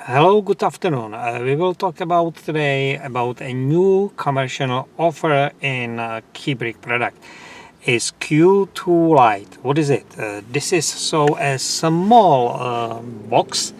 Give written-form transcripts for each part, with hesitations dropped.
Hello, good afternoon. We will talk about today about a new commercial offer in Keybrick product. Is Q2 Lite. What is it? This is a small box,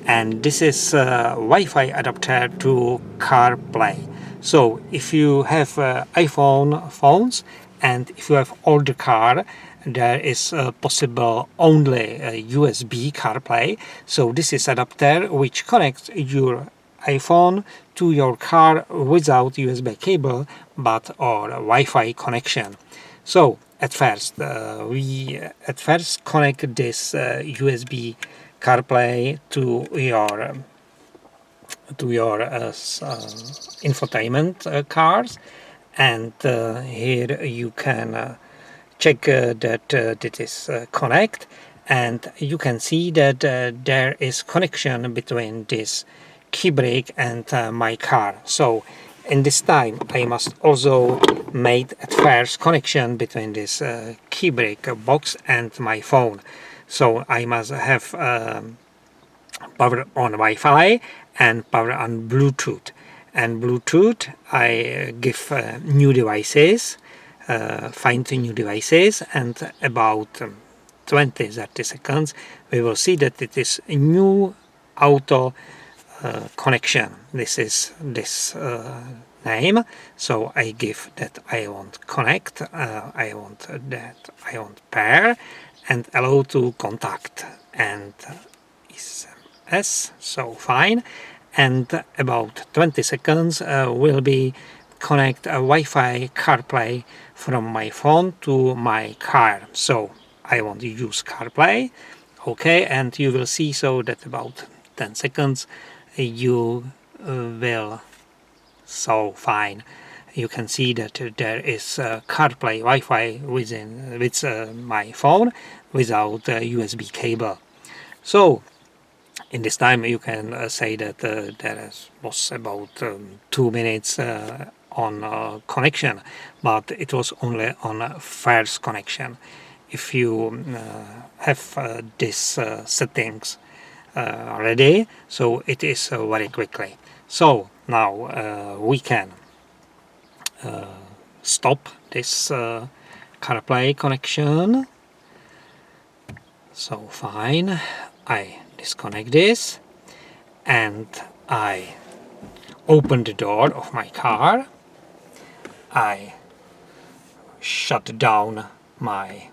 and this is Wi-Fi adapter to CarPlay. So if you have iPhone phones and if you have older car, there is possible only USB CarPlay. So this is adapter which connects your iPhone to your car without USB cable but or Wi-Fi connection. So at first we connect this USB CarPlay to your infotainment cars, and here you can check that it is connect, and you can see that there is connection between this key brake and my car. So in this time I must also make at first connection between this key brake box and my phone. So I must have power on Wi-Fi and power on Bluetooth. And Bluetooth I give new devices, find new devices, and about 20-30 seconds we will see that it is a new auto connection. This is this name, so I give that I want connect, I want pair, and allow to contact, and is S, so fine. And about 20 seconds will be connect a Wi-Fi CarPlay from my phone to my car. So I want to use CarPlay, okay, and you will see so that about 10 seconds you will, so fine, you can see that there is CarPlay Wi-Fi with my phone without USB cable. So in this time you can say that there was about 2 minutes on connection, but it was only on first connection. If you have these settings ready, so it is very quickly. So now we can stop this CarPlay connection. So fine, I disconnect this and I open the door of my car. I shut down my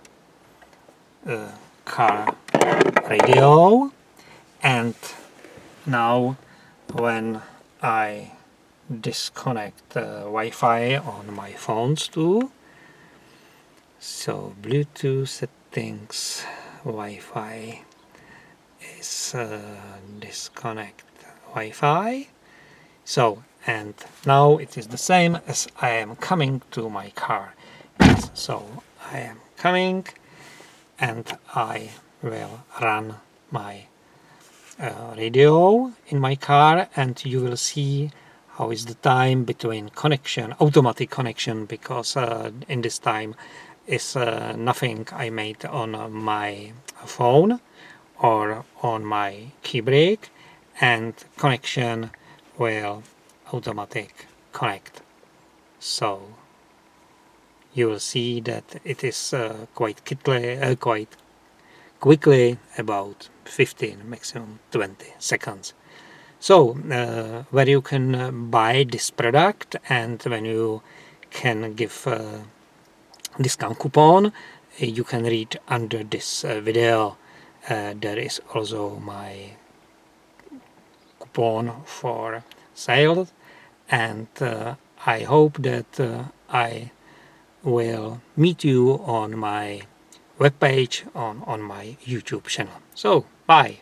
car radio, and now when I disconnect Wi-Fi on my phones too, so Bluetooth settings, Wi-Fi is disconnect Wi-Fi. So, and now it is the same as I am coming to my car. Yes, so I am coming and I will run my radio in my car, and you will see how is the time between connection, automatic connection, because in this time is nothing I made on my phone or on my key brake, and connection will automatic connect. So you will see that it is quite quickly, about 15, maximum 20 seconds. So where you can buy this product, and when you can give discount coupon, you can read under this video. There is also my coupon for sale, and I hope that I will meet you on my webpage on my YouTube channel. So bye.